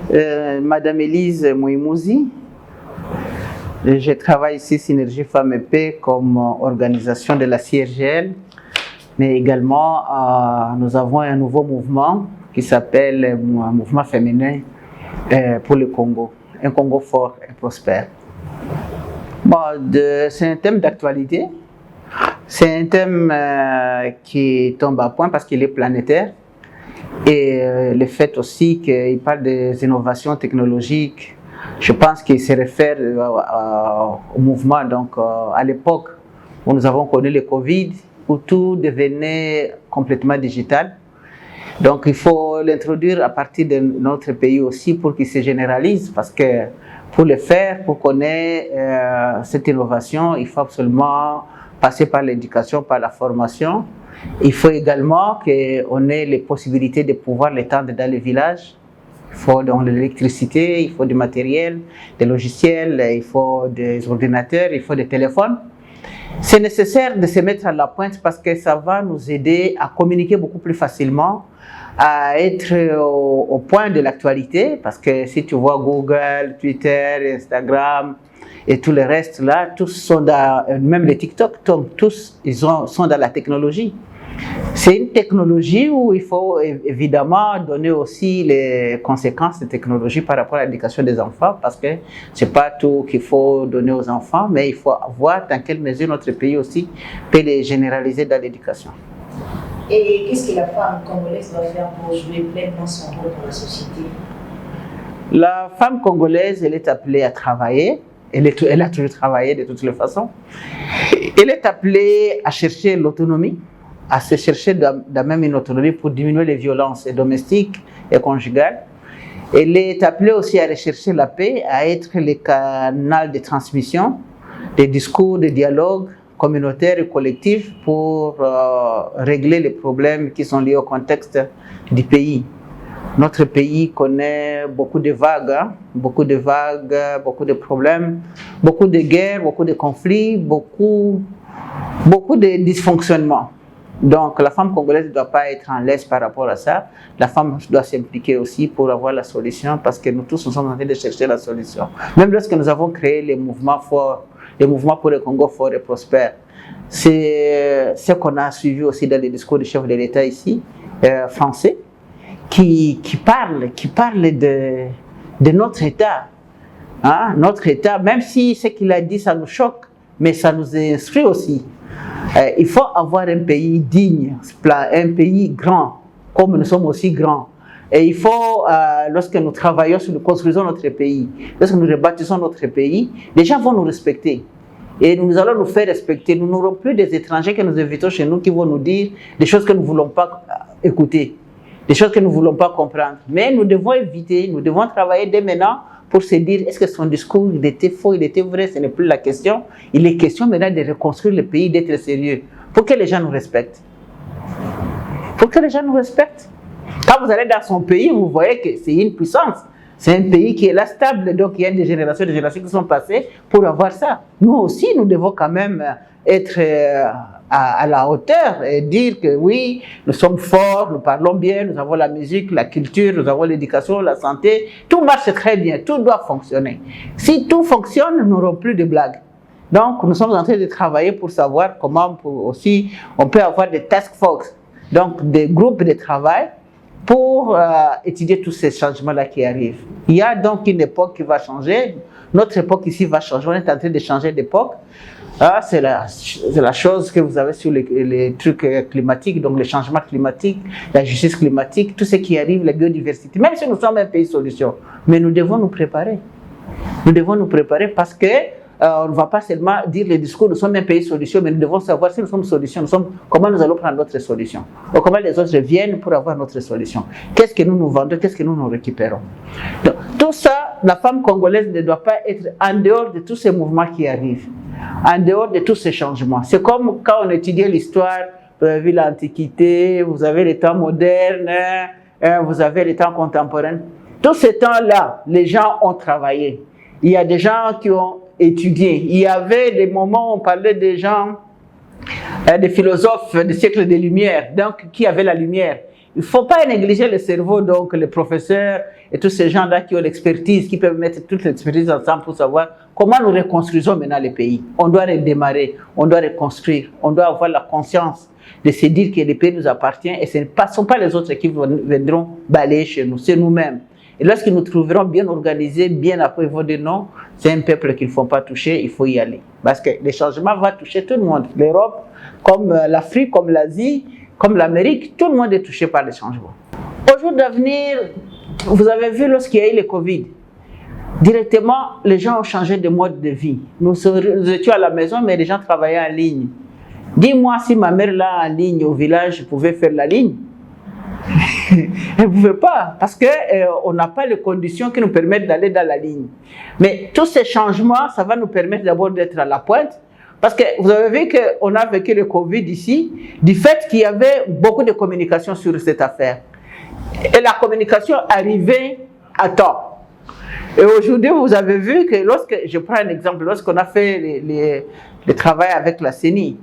Madame Élise Mouimouzi. Je travaille ici Synergie Femmes et Paix comme organisation de la CIRGL, mais également nous avons un nouveau mouvement qui s'appelle un mouvement féminin pour le Congo, un Congo fort et prospère. Bon, c'est un thème d'actualité, c'est un thème qui tombe à point parce qu'il est planétaire et le fait aussi qu'il parle des innovations technologiques. Je pense qu'il se réfère au mouvement, donc à l'époque où nous avons connu le Covid, où tout devenait complètement digital. Donc il faut l'introduire à partir de notre pays aussi pour qu'il se généralise, parce que pour le faire, pour qu'on ait cette innovation, il faut absolument passer par l'éducation, par la formation. Il faut également qu'on ait les possibilités de pouvoir l'étendre dans les villages. Il faut de l'électricité, il faut du matériel, des logiciels, il faut des ordinateurs, il faut des téléphones. C'est nécessaire de se mettre à la pointe parce que ça va nous aider à communiquer beaucoup plus facilement, à être au point de l'actualité, parce que si tu vois Google, Twitter, Instagram et tout le reste là, tous sont dans, même les TikTok, tous sont dans la technologie. C'est une technologie où il faut évidemment donner aussi les conséquences de technologie par rapport à l'éducation des enfants, parce que ce n'est pas tout qu'il faut donner aux enfants, mais il faut voir dans quelle mesure notre pays aussi peut les généraliser dans l'éducation. Et qu'est-ce que la femme congolaise doit faire pour jouer pleinement son rôle dans la société? La femme congolaise, elle est appelée à travailler. Elle a toujours travaillé de toutes les façons. Elle est appelée à chercher l'autonomie, à se chercher même une autonomie pour diminuer les violences domestiques et conjugales. Elle est appelée aussi à rechercher la paix, à être le canal de transmission des discours, des dialogues communautaires et collectifs pour régler les problèmes qui sont liés au contexte du pays. Notre pays connaît beaucoup de vagues, beaucoup de problèmes, beaucoup de guerres, beaucoup de conflits, beaucoup de dysfonctionnements. Donc la femme congolaise ne doit pas être en laisse par rapport à ça. La femme doit s'impliquer aussi pour avoir la solution, parce que nous tous nous sommes en train de chercher la solution. Même lorsque nous avons créé les mouvements forts, les mouvements pour le Congo fort et prospère, c'est ce qu'on a suivi aussi dans les discours du chef de l'État ici, français, qui parle de notre État. Hein? Notre État, même si ce qu'il a dit, ça nous choque, mais ça nous instruit aussi. Il faut avoir un pays digne, un pays grand, comme nous sommes aussi grands. Et il faut, lorsque nous travaillons, nous construisons notre pays, lorsque nous rebâtissons notre pays, les gens vont nous respecter. Et nous allons nous faire respecter. Nous n'aurons plus des étrangers que nous invitons chez nous qui vont nous dire des choses que nous ne voulons pas écouter, des choses que nous ne voulons pas comprendre. Mais nous devons éviter, nous devons travailler dès maintenant pour se dire, est-ce que son discours il était faux, il était vrai, ce n'est plus la question. Il est question maintenant de reconstruire le pays, d'être sérieux, pour que les gens nous respectent. Pour que les gens nous respectent. Quand vous allez dans son pays, vous voyez que c'est une puissance. C'est un pays qui est là stable, donc il y a des générations qui sont passées pour avoir ça. Nous aussi, nous devons quand même être à la hauteur et dire que oui, nous sommes forts, nous parlons bien, nous avons la musique, la culture, nous avons l'éducation, la santé. Tout marche très bien, tout doit fonctionner. Si tout fonctionne, nous n'aurons plus de blagues. Donc, nous sommes en train de travailler pour savoir comment aussi on peut avoir des task force, donc des groupes de travail, pour étudier tous ces changements-là qui arrivent. Il y a donc une époque qui va changer. Notre époque ici va changer. On est en train de changer d'époque. C'est la chose que vous avez sur les trucs climatiques, donc les changements climatiques, la justice climatique, tout ce qui arrive, la biodiversité. Même si nous sommes un pays solution, mais nous devons nous préparer. Nous devons nous préparer parce que on ne va pas seulement dire les discours, nous sommes un pays solution, mais nous devons savoir si nous sommes solution, comment nous allons prendre notre solution, ou comment les autres viennent pour avoir notre solution. Qu'est-ce que nous vendons, qu'est-ce que nous récupérons. Donc, tout ça, la femme congolaise ne doit pas être en dehors de tous ces mouvements qui arrivent, en dehors de tous ces changements. C'est comme quand on étudiait l'histoire, vous avez vu l'Antiquité, vous avez les temps modernes, vous avez les temps contemporains. Tous ces temps-là, les gens ont travaillé. Il y a des gens qui ont étudié. Il y avait des moments où on parlait des gens, des philosophes du siècle des Lumières, donc qui avaient la lumière. Il ne faut pas négliger le cerveau, donc les professeurs et tous ces gens-là qui ont l'expertise, qui peuvent mettre toute l'expertise ensemble pour savoir comment nous reconstruisons maintenant les pays. On doit redémarrer, on doit reconstruire, on doit avoir la conscience de se dire que les pays nous appartiennent et ce ne sont pas les autres qui viendront balayer chez nous, c'est nous-mêmes. Et lorsqu'ils nous trouveront bien organisés, bien après, ils vont dire non, c'est un peuple qu'il ne faut pas toucher, il faut y aller. Parce que le changement va toucher tout le monde. L'Europe, comme l'Afrique, comme l'Asie, comme l'Amérique, tout le monde est touché par les changements. Au jour d'avenir, vous avez vu lorsqu'il y a eu le Covid, directement, les gens ont changé de mode de vie. Nous étions à la maison, mais les gens travaillaient en ligne. Dis-moi si ma mère là en ligne au village pouvait faire la ligne. Elle ne pouvait pas, parce qu'on n'a pas les conditions qui nous permettent d'aller dans la ligne. Mais tous ces changements, ça va nous permettre d'abord d'être à la pointe. Parce que vous avez vu qu'on a vécu le Covid ici, du fait qu'il y avait beaucoup de communication sur cette affaire. Et la communication arrivait à temps. Et aujourd'hui, vous avez vu que je prends un exemple, lorsqu'on a fait le travail avec la CENI,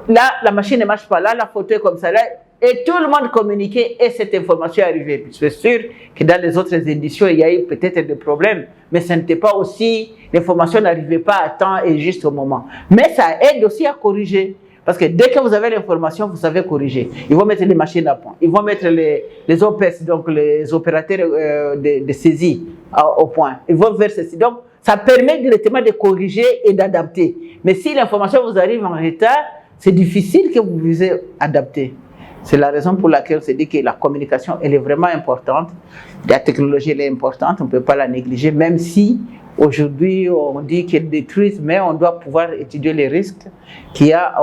là, la machine ne marche pas, là, la photo est comme ça, là, et tout le monde communiquait et cette information est arrivée. Je suis sûr que dans les autres éditions, il y a eu peut-être des problèmes, mais ce n'était pas aussi, l'information n'arrivait pas à temps et juste au moment. Mais ça aide aussi à corriger. Parce que dès que vous avez l'information, vous savez corriger. Ils vont mettre les machines à point. Ils vont mettre les OPS, donc les opérateurs de saisie au point. Ils vont faire ceci. Donc, ça permet directement de corriger et d'adapter. Mais si l'information vous arrive en retard, c'est difficile que vous puissiez adapter. C'est la raison pour laquelle on se dit que la communication, elle est vraiment importante. La technologie, elle est importante, on ne peut pas la négliger, même si aujourd'hui, on dit qu'elle détruit, mais on doit pouvoir étudier les risques qu'il y a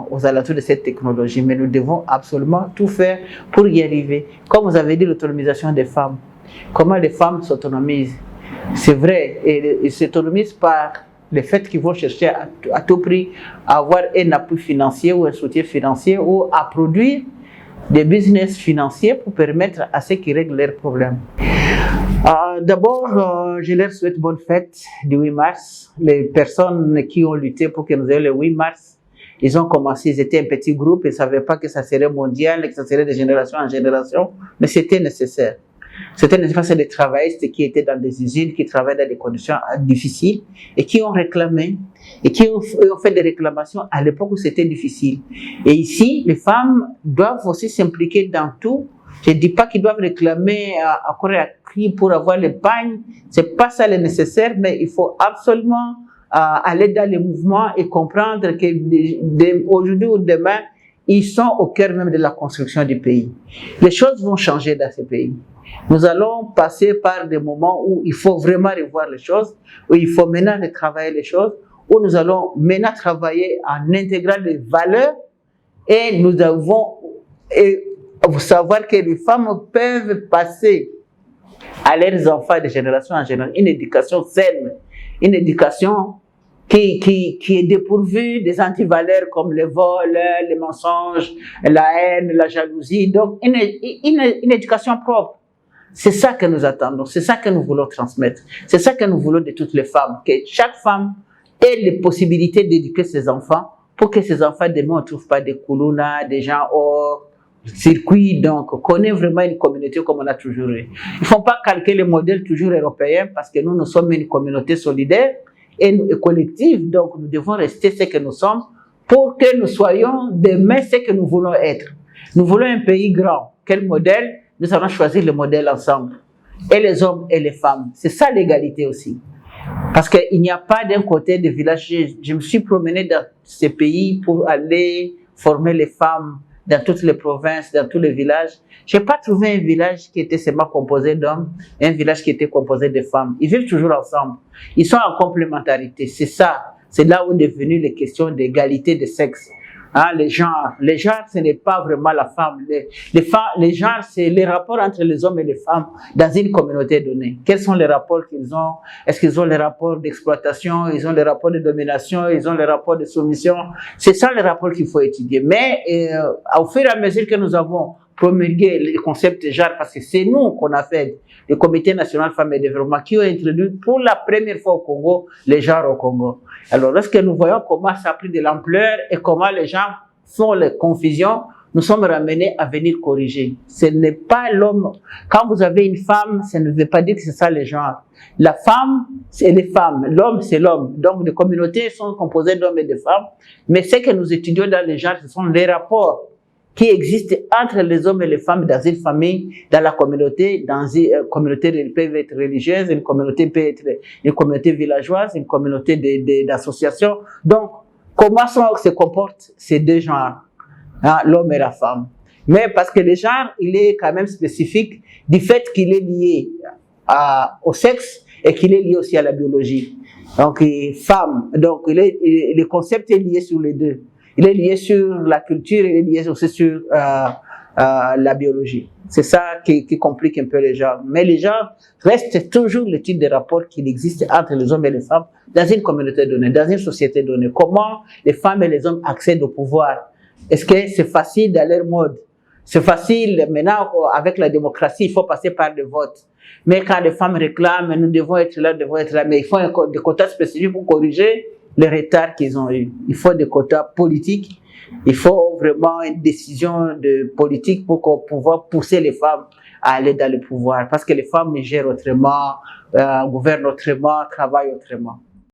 aux alentours de cette technologie. Mais nous devons absolument tout faire pour y arriver. Comme vous avez dit, l'autonomisation des femmes. Comment les femmes s'autonomisent? C'est vrai, et ils s'autonomisent par le fait qu'ils vont chercher à tout prix à avoir un appui financier ou un soutien financier ou à produire des business financiers pour permettre à ceux qui règlent leurs problèmes. D'abord, je leur souhaite bonne fête du 8 mars. Les personnes qui ont lutté pour que nous ayons le 8 mars, ils ont commencé, ils étaient un petit groupe, ils ne savaient pas que ça serait mondial, que ça serait de génération en génération, mais c'était nécessaire. C'était nécessaire de travaillistes qui étaient dans des usines, qui travaillaient dans des conditions difficiles et qui ont réclamé et qui ont fait des réclamations à l'époque où c'était difficile. Et ici, les femmes doivent aussi s'impliquer dans tout. Je ne dis pas qu'ils doivent réclamer à corps et à cri pour avoir le pagne. Ce n'est pas ça le nécessaire, mais il faut absolument aller dans les mouvements et comprendre qu'aujourd'hui ou demain, ils sont au cœur même de la construction du pays. Les choses vont changer dans ce pays. Nous allons passer par des moments où il faut vraiment revoir les choses, où il faut maintenant retravailler les choses, où nous allons maintenant travailler en intégrant les valeurs et nous devons savoir que les femmes peuvent passer à leurs enfants de génération en génération une éducation saine, une éducation qui est dépourvue des antivaleurs comme le vol, les mensonges, la haine, la jalousie. Donc, une éducation propre. C'est ça que nous attendons, c'est ça que nous voulons transmettre, c'est ça que nous voulons de toutes les femmes, que chaque femme ait les possibilités d'éduquer ses enfants pour que ses enfants demain ne trouvent pas des koulouna, des gens hors circuit, donc qu'on ait vraiment une communauté comme on a toujours eu. Il ne faut pas calquer les modèles toujours européens parce que nous sommes une communauté solidaire et collective, donc nous devons rester ce que nous sommes pour que nous soyons demain ce que nous voulons être. Nous voulons un pays grand. Quel modèle? Nous allons choisir le modèle ensemble. Et les hommes et les femmes. C'est ça l'égalité aussi. Parce qu'il n'y a pas d'un côté de village. Je me suis promené dans ces pays pour aller former les femmes dans toutes les provinces, dans tous les villages. Je n'ai pas trouvé un village qui était seulement composé d'hommes et un village qui était composé de femmes. Ils vivent toujours ensemble. Ils sont en complémentarité. C'est ça. C'est là où est devenue les questions d'égalité de sexe. Hein, les genres, ce n'est pas vraiment la femme. Les genres, c'est les rapports entre les hommes et les femmes dans une communauté donnée. Quels sont les rapports qu'ils ont? Est-ce qu'ils ont les rapports d'exploitation? Ils ont les rapports de domination? Ils ont les rapports de soumission? C'est ça les rapports qu'il faut étudier. Mais au fur et à mesure que nous avons promulgué le concept de genre, parce que c'est nous qu'on a fait le Comité national femmes et développement qui ont introduit pour la première fois au Congo les genres au Congo. Alors lorsque nous voyons comment ça a pris de l'ampleur et comment les gens font les confusions, nous sommes ramenés à venir corriger. Ce n'est pas l'homme. Quand vous avez une femme, ça ne veut pas dire que c'est ça le genre. La femme, c'est les femmes. L'homme, c'est l'homme. Donc, les communautés sont composées d'hommes et de femmes. Mais ce que nous étudions dans les genres, ce sont les rapports qui existent entre les hommes et les femmes dans une famille, dans la communauté, dans une communauté peut être religieuse, une communauté peut être une communauté villageoise, une communauté d'associations. Donc, comment se comportent ces deux genres, hein, l'homme et la femme? Mais parce que le genre, il est quand même spécifique du fait qu'il est lié au sexe et qu'il est lié aussi à la biologie. Donc, femme, donc le concept est lié sur les deux. Il est lié sur la culture, il est lié aussi sur la biologie. C'est ça qui complique un peu les genres. Mais les genres restent toujours le type de rapport qu'il existe entre les hommes et les femmes dans une communauté donnée, dans une société donnée. Comment les femmes et les hommes accèdent au pouvoir? Est-ce que c'est facile dans leur mode? C'est facile, maintenant, avec la démocratie, il faut passer par le vote. Mais quand les femmes réclament, nous devons être là, mais il faut des quotas spécifiques pour corriger les retards qu'ils ont eu. Il faut des quotas politiques. Il faut vraiment une décision de politique pour pouvoir pousser les femmes à aller dans le pouvoir. Parce que les femmes gèrent autrement, gouvernent autrement, travaillent autrement.